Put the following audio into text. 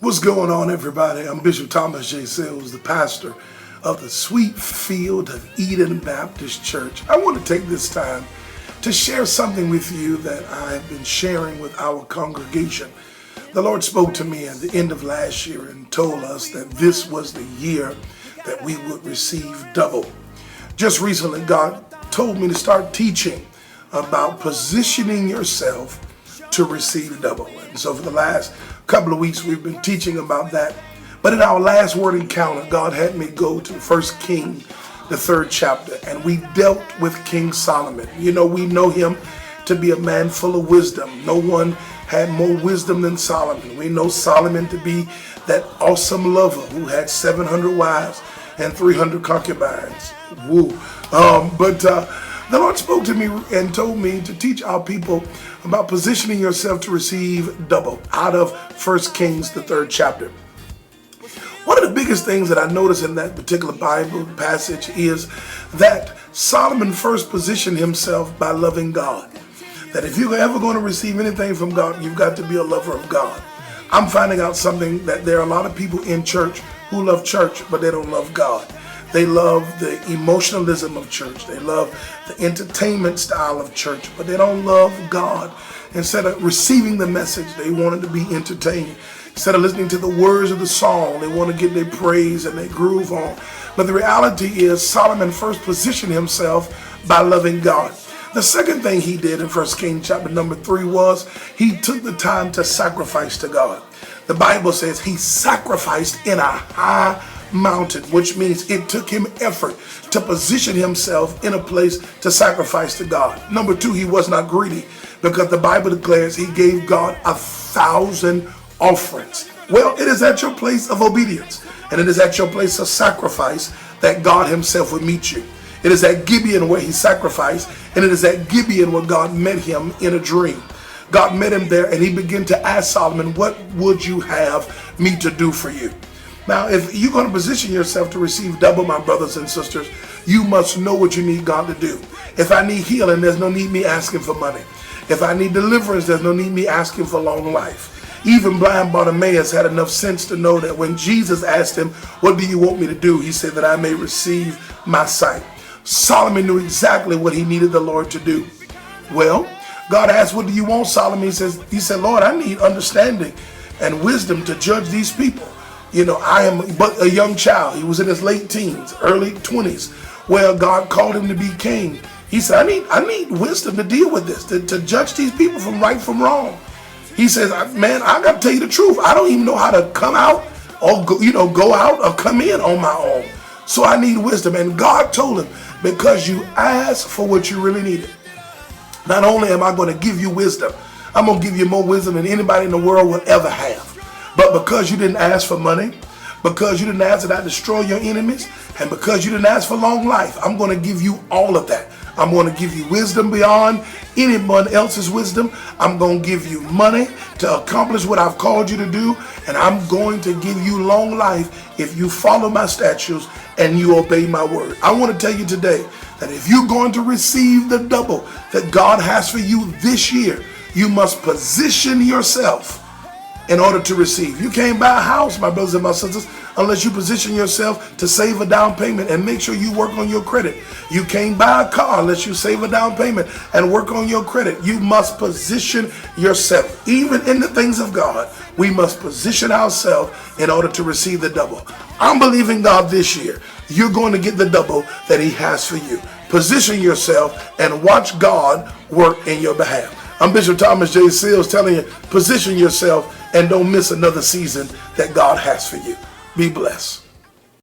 What's going on, everybody? I'm Bishop Thomas J. Sills, the pastor of the Sweet Field of Eden Baptist Church. I want to take this time to share something with you that I have been sharing with our congregation. The Lord spoke to me at the end of last year and told us that this was the year that we would receive double. Just recently, God told me to start teaching about positioning yourself to receive double. And so for the last couple of weeks, we've been teaching about that. But in our last word encounter, God had me go to 1 King, the 3rd chapter, and we dealt with King Solomon. You know, we know him to be a man full of wisdom. No one had more wisdom than Solomon. We know Solomon to be that awesome lover who had 700 wives and 300 concubines. Woo. The Lord spoke to me and told me to teach our people about positioning yourself to receive double out of 1 Kings, the 3rd chapter. One of the biggest things that I notice in that particular Bible passage is that Solomon first positioned himself by loving God. That if you're ever going to receive anything from God, you've got to be a lover of God. I'm finding out something, that there are a lot of people in church who love church, but they don't love God. They love the emotionalism of church. They love the entertainment style of church, but they don't love God. Instead of receiving the message, they wanted to be entertained. Instead of listening to the words of the song, they want to get their praise and their groove on. But the reality is, Solomon first positioned himself by loving God. The second thing he did in 1 Kings chapter number 3 was he took the time to sacrifice to God. The Bible says he sacrificed in a high mountain, which means it took him effort to position himself in a place to sacrifice to God. Number 2, he was not greedy, because the Bible declares he gave God 1,000 offerings. Well, it is at your place of obedience, and it is at your place of sacrifice that God himself would meet you. It is at Gibeon where he sacrificed, and it is at Gibeon where God met him in a dream. God met him there, and he began to ask Solomon, what would you have me to do for you? Now, if you're going to position yourself to receive double, my brothers and sisters, you must know what you need God to do. If I need healing, there's no need me asking for money. If I need deliverance, there's no need me asking for long life. Even blind Bartimaeus had enough sense to know that when Jesus asked him, what do you want me to do? He said that I may receive my sight. Solomon knew exactly what he needed the Lord to do. Well, God asked, what do you want, Solomon? He said, Lord, I need understanding and wisdom to judge these people. You know, I am but a young child. He was in his late teens, early 20s, where God called him to be king. He said, I need wisdom to deal with this, to judge these people from right from wrong. He says, man, I got to tell you the truth. I don't even know how to come out or go out or come in on my own. So I need wisdom. And God told him, because you asked for what you really needed, not only am I going to give you wisdom, I'm going to give you more wisdom than anybody in the world will ever have. But because you didn't ask for money, because you didn't ask that I destroy your enemies, and because you didn't ask for long life, I'm going to give you all of that. I'm going to give you wisdom beyond anyone else's wisdom. I'm going to give you money to accomplish what I've called you to do. And I'm going to give you long life if you follow my statutes and you obey my word. I want to tell you today that if you're going to receive the double that God has for you this year, you must position yourself in order to receive. You can't buy a house, my brothers and my sisters, unless you position yourself to save a down payment and make sure you work on your credit. You can't buy a car unless you save a down payment and work on your credit. You must position yourself. Even in the things of God, we must position ourselves in order to receive the double. I'm believing God this year, you're going to get the double that he has for you. Position yourself and watch God work in your behalf. I'm Bishop Thomas J. Sills telling you, position yourself and don't miss another season that God has for you. Be blessed.